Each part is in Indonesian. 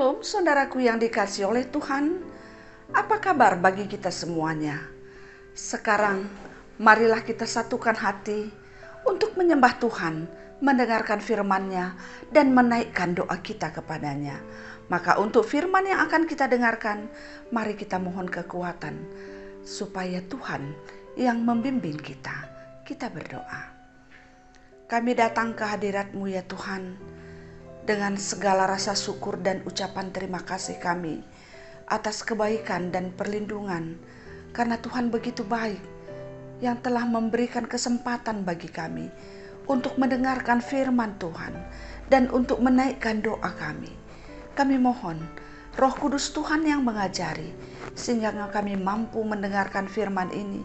Shalom saudaraku yang dikasihi oleh Tuhan. Apa kabar bagi kita semuanya? Sekarang marilah kita satukan hati untuk menyembah Tuhan, mendengarkan firman-Nya dan menaikkan doa kita kepadanya. Maka untuk firman yang akan kita dengarkan, mari kita mohon kekuatan supaya Tuhan yang membimbing kita. Kita berdoa. Kami datang ke hadirat-Mu ya Tuhan, dengan segala rasa syukur dan ucapan terima kasih kami atas kebaikan dan perlindungan, karena Tuhan begitu baik yang telah memberikan kesempatan bagi kami untuk mendengarkan firman Tuhan dan untuk menaikkan doa kami. Kami mohon Roh Kudus Tuhan yang mengajari sehingga kami mampu mendengarkan firman ini,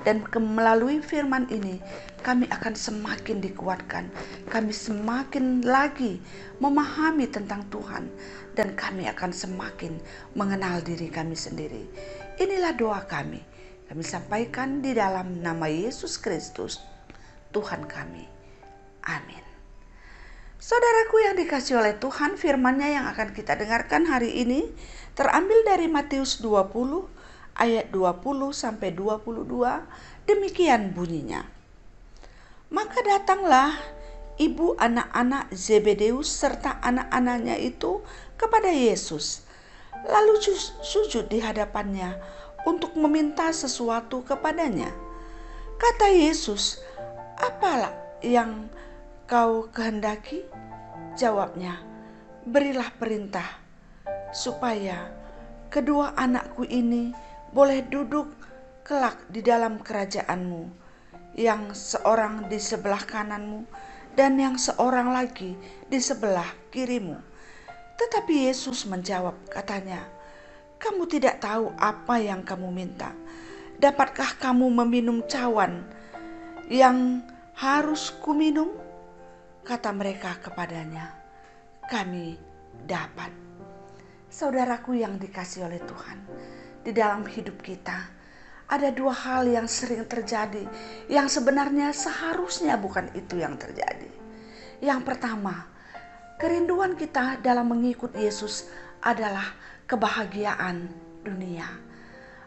dan melalui firman ini kami akan semakin dikuatkan, kami semakin lagi memahami tentang Tuhan, dan kami akan semakin mengenal diri kami sendiri. Inilah doa kami sampaikan di dalam nama Yesus Kristus Tuhan kami. Amin. Saudaraku yang dikasihi oleh Tuhan, firman-Nya yang akan kita dengarkan hari ini terambil dari Matius 20 ayat 20 sampai 22. Demikian bunyinya. Maka datanglah ibu anak-anak Zebedeus serta anak-anaknya itu kepada Yesus, lalu sujud di hadapannya untuk meminta sesuatu kepadanya. Kata Yesus, "Apalah yang kau kehendaki?" Jawabnya, "Berilah perintah supaya kedua anakku ini boleh duduk kelak di dalam kerajaan-Mu, yang seorang di sebelah kanan-Mu dan yang seorang lagi di sebelah kiri-Mu." Tetapi Yesus menjawab, katanya, "Kamu tidak tahu apa yang kamu minta. Dapatkah kamu meminum cawan yang harus kuminum?" Kata mereka kepadanya, "Kami dapat." Saudaraku yang dikasihi oleh Tuhan, di dalam hidup kita ada dua hal yang sering terjadi yang sebenarnya seharusnya bukan itu yang terjadi. Yang pertama, kerinduan kita dalam mengikut Yesus adalah kebahagiaan dunia,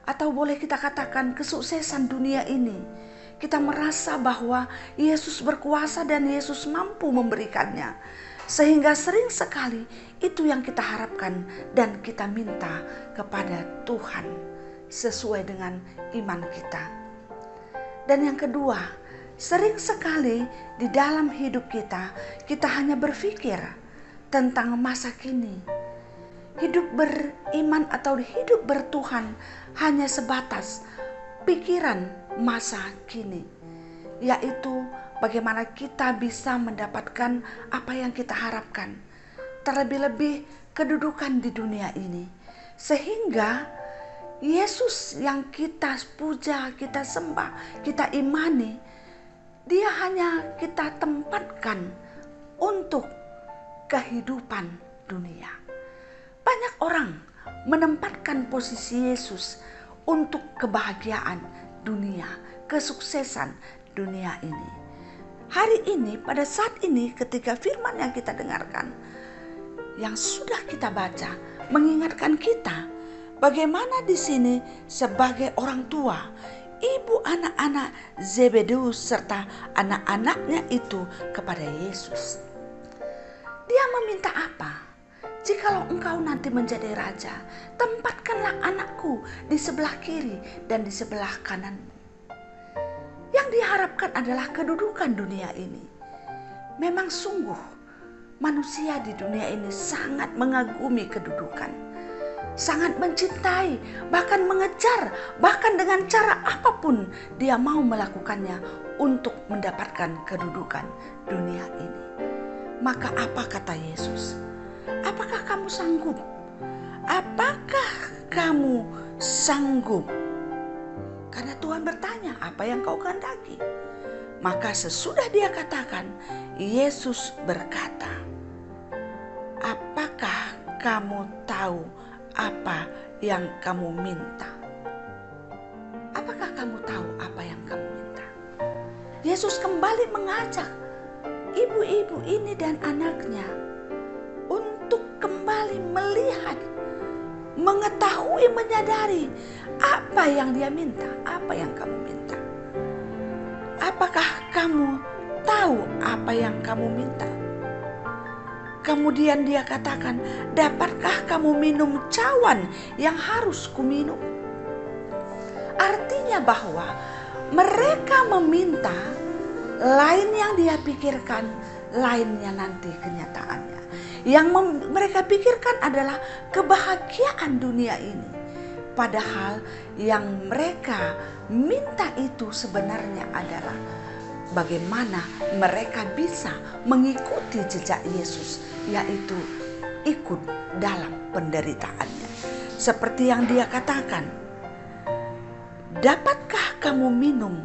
atau boleh kita katakan kesuksesan dunia ini. Kita merasa bahwa Yesus berkuasa dan Yesus mampu memberikannya, sehingga sering sekali itu yang kita harapkan dan kita minta kepada Tuhan sesuai dengan iman kita. Dan yang kedua, sering sekali di dalam hidup kita, kita hanya berpikir tentang masa kini. Hidup beriman atau hidup bertuhan hanya sebatas pikiran masa kini, yaitu bagaimana kita bisa mendapatkan apa yang kita harapkan, terlebih-lebih kedudukan di dunia ini, sehingga Yesus yang kita puja, kita sembah, kita imani, Dia hanya kita tempatkan untuk kehidupan dunia. Banyak orang menempatkan posisi Yesus untuk kebahagiaan dunia, kesuksesan dunia ini. Hari ini, pada saat ini, ketika firman yang kita dengarkan, yang sudah kita baca, mengingatkan kita bagaimana di sini sebagai orang tua, ibu anak-anak Zebedeus serta anak-anaknya itu kepada Yesus. Dia meminta apa? "Jikalau engkau nanti menjadi raja, tempatkanlah anakku di sebelah kiri dan di sebelah kanan." Yang diharapkan adalah kedudukan dunia ini. Memang sungguh manusia di dunia ini sangat mengagumi kedudukan, sangat mencintai, bahkan mengejar, bahkan dengan cara apapun dia mau melakukannya untuk mendapatkan kedudukan dunia ini. Maka apa kata Yesus? Apakah kamu sanggup? Apakah kamu sanggup? Karena Tuhan bertanya, apa yang kau kehendaki? Maka sesudah dia katakan, Yesus berkata, "Apakah kamu tahu apa yang kamu minta?" Apakah kamu tahu apa yang kamu minta? Yesus kembali mengajak ibu-ibu ini dan anaknya untuk kembali melihat, mengetahui, menyadari apa yang dia minta, apa yang kamu minta. Apakah kamu tahu apa yang kamu minta? Kemudian dia katakan, dapatkah kamu minum cawan yang harus kuminum? Artinya bahwa mereka meminta, lain yang dia pikirkan, lainnya nanti kenyataannya. Yang mereka pikirkan adalah kebahagiaan dunia ini. Padahal yang mereka minta itu sebenarnya adalah bagaimana mereka bisa mengikuti jejak Yesus, yaitu ikut dalam penderitaannya. Seperti yang dia katakan, dapatkah kamu minum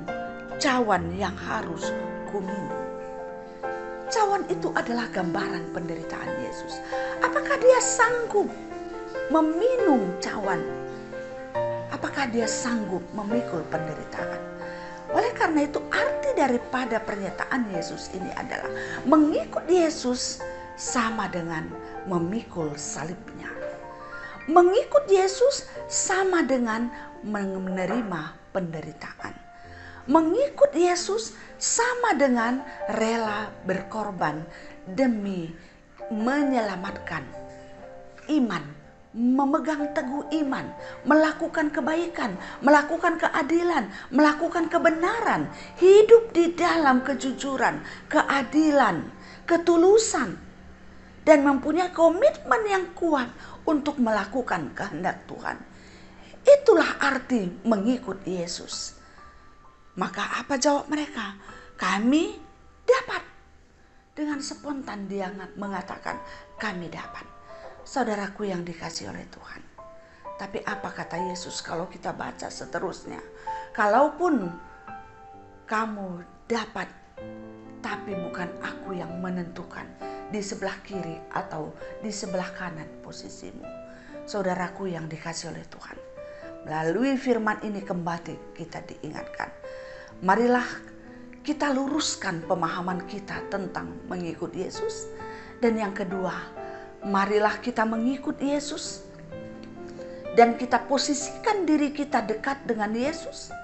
cawan yang harus kuminum? Cawan itu adalah gambaran penderitaan Yesus. Apakah dia sanggup meminum cawan? Apakah dia sanggup memikul penderitaan? Oleh karena itu arti daripada pernyataan Yesus ini adalah mengikut Yesus sama dengan memikul salibnya. Mengikut Yesus sama dengan menerima penderitaan. Mengikut Yesus sama dengan rela berkorban demi menyelamatkan iman, memegang teguh iman, melakukan kebaikan, melakukan keadilan, melakukan kebenaran, hidup di dalam kejujuran, keadilan, ketulusan, dan mempunyai komitmen yang kuat untuk melakukan kehendak Tuhan. Itulah arti mengikut Yesus. Maka apa jawab mereka? Kami dapat. Dengan spontan dia mengatakan, kami dapat. Saudaraku yang dikasihi oleh Tuhan. Tapi apa kata Yesus kalau kita baca seterusnya? Kalaupun kamu dapat, tapi bukan aku yang menentukan di sebelah kiri atau di sebelah kanan posisimu. Saudaraku yang dikasihi oleh Tuhan. Melalui firman ini kembali kita diingatkan. Marilah kita luruskan pemahaman kita tentang mengikut Yesus. Dan yang kedua, marilah kita mengikut Yesus dan kita posisikan diri kita dekat dengan Yesus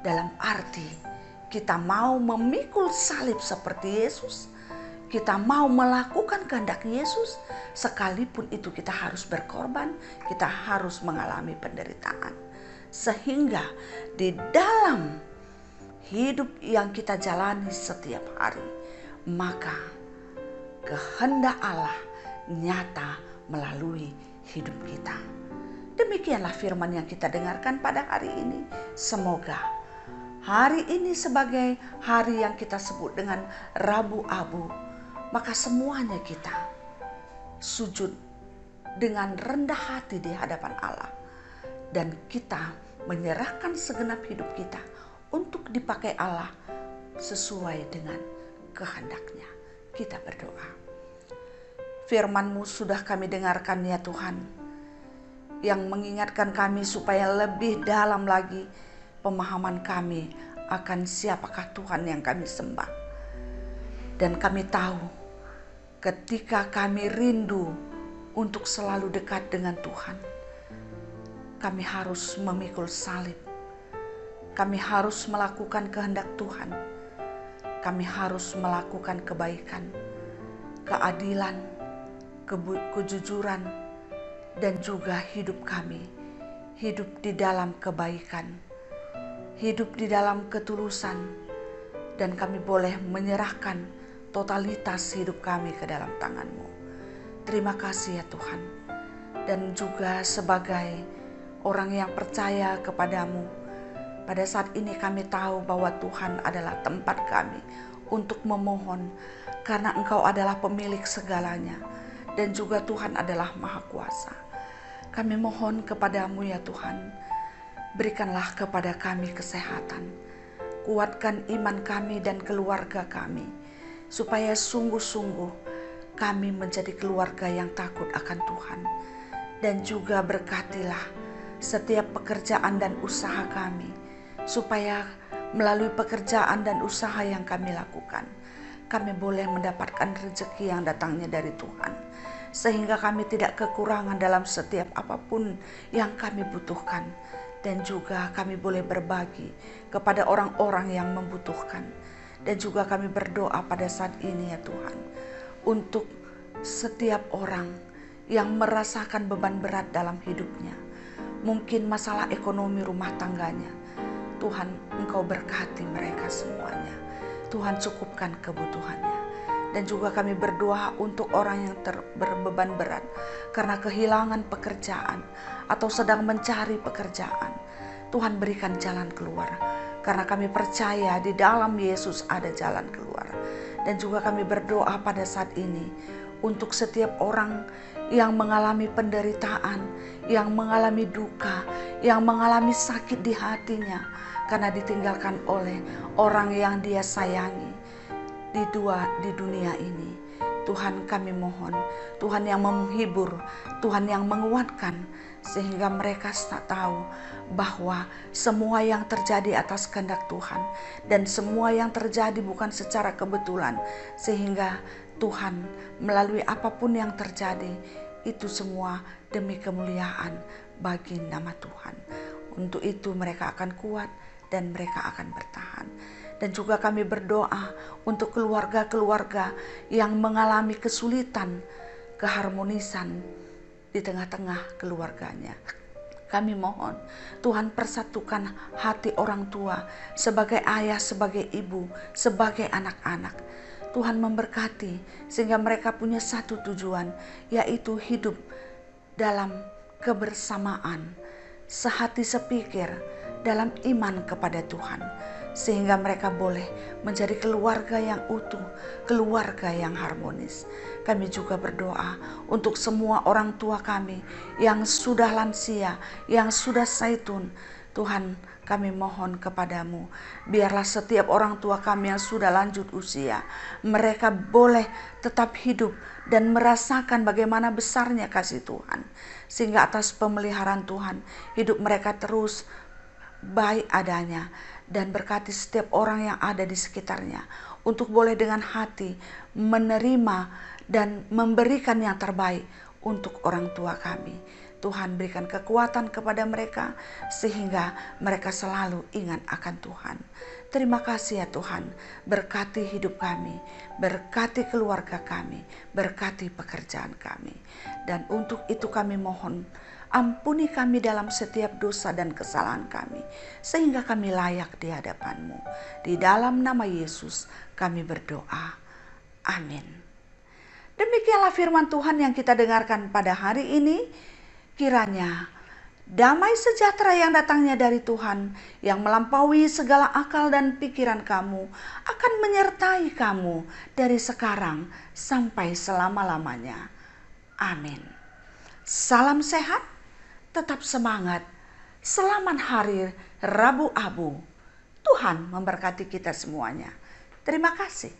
dalam arti kita mau memikul salib seperti Yesus, kita mau melakukan kehendak Yesus, sekalipun itu kita harus berkorban, kita harus mengalami penderitaan. Sehingga di dalam hidup yang kita jalani setiap hari, maka kehendak Allah nyata melalui hidup kita. Demikianlah firman yang kita dengarkan pada hari ini. Semoga hari ini sebagai hari yang kita sebut dengan Rabu Abu, maka semuanya kita sujud dengan rendah hati di hadapan Allah. Dan kita menyerahkan segenap hidup kita untuk dipakai Allah sesuai dengan kehendaknya. Kita berdoa. Firman-Mu sudah kami dengarkan ya Tuhan, yang mengingatkan kami supaya lebih dalam lagi pemahaman kami akan siapakah Tuhan yang kami sembah. Dan kami tahu ketika kami rindu untuk selalu dekat dengan Tuhan, kami harus memikul salib. Kami harus melakukan kehendak Tuhan. Kami harus melakukan kebaikan, keadilan, kejujuran, dan juga hidup kami. Hidup di dalam kebaikan, hidup di dalam ketulusan, dan kami boleh menyerahkan totalitas hidup kami ke dalam tangan-Mu. Terima kasih ya Tuhan. Dan juga sebagai orang yang percaya kepadamu, pada saat ini kami tahu bahwa Tuhan adalah tempat kami untuk memohon, karena Engkau adalah pemilik segalanya, dan juga Tuhan adalah Maha Kuasa. Kami mohon kepadamu ya Tuhan, berikanlah kepada kami kesehatan, kuatkan iman kami dan keluarga kami, supaya sungguh-sungguh kami menjadi keluarga yang takut akan Tuhan. Dan juga berkatilah setiap pekerjaan dan usaha kami, supaya melalui pekerjaan dan usaha yang kami lakukan, kami boleh mendapatkan rezeki yang datangnya dari Tuhan. sehingga kami tidak kekurangan dalam setiap apapun yang kami butuhkan. Dan juga kami boleh berbagi kepada orang-orang yang membutuhkan. Dan juga kami berdoa pada saat ini ya Tuhan, untuk setiap orang yang merasakan beban berat dalam hidupnya. Mungkin masalah ekonomi rumah tangganya. Tuhan, Engkau berkati mereka semuanya. Tuhan, cukupkan kebutuhannya. Dan juga kami berdoa untuk orang yang berbeban berat karena kehilangan pekerjaan atau sedang mencari pekerjaan. Tuhan, berikan jalan keluar, karena kami percaya di dalam Yesus ada jalan keluar. Dan juga kami berdoa pada saat ini untuk setiap orang yang mengalami penderitaan, yang mengalami duka, yang mengalami sakit di hatinya karena ditinggalkan oleh orang yang dia sayangi di dunia ini. Tuhan, kami mohon, Tuhan yang menghibur, Tuhan yang menguatkan, sehingga mereka tahu bahwa semua yang terjadi atas kehendak Tuhan dan semua yang terjadi bukan secara kebetulan, sehingga Tuhan melalui apapun yang terjadi itu semua demi kemuliaan bagi nama Tuhan. Untuk itu mereka akan kuat dan mereka akan bertahan. Dan juga kami berdoa untuk keluarga-keluarga yang mengalami kesulitan, keharmonisan di tengah-tengah keluarganya. Kami mohon Tuhan persatukan hati orang tua sebagai ayah, sebagai ibu, sebagai anak-anak. Tuhan memberkati sehingga mereka punya satu tujuan, yaitu hidup dalam kebersamaan, sehati sepikir dalam iman kepada Tuhan, sehingga mereka boleh menjadi keluarga yang utuh, keluarga yang harmonis. Kami juga berdoa untuk semua orang tua kami yang sudah lansia, yang sudah zaitun. Tuhan, kami mohon kepadamu, biarlah setiap orang tua kami yang sudah lanjut usia, mereka boleh tetap hidup dan merasakan bagaimana besarnya kasih Tuhan, sehingga atas pemeliharaan Tuhan, hidup mereka terus baik adanya. Dan berkati setiap orang yang ada di sekitarnya untuk boleh dengan hati menerima dan memberikan yang terbaik untuk orang tua kami. Tuhan, berikan kekuatan kepada mereka sehingga mereka selalu ingat akan Tuhan. Terima kasih ya Tuhan, berkati hidup kami, berkati keluarga kami, berkati pekerjaan kami. Dan untuk itu kami mohon, ampuni kami dalam setiap dosa dan kesalahan kami, sehingga kami layak di hadapan-Mu. Di dalam nama Yesus kami berdoa. Amin. Demikianlah firman Tuhan yang kita dengarkan pada hari ini. Kiranya damai sejahtera yang datangnya dari Tuhan, yang melampaui segala akal dan pikiran kamu, akan menyertai kamu dari sekarang sampai selama-lamanya. Amin. Salam sehat, tetap semangat. Selamat hari Rabu Abu. Tuhan memberkati kita semuanya. Terima kasih.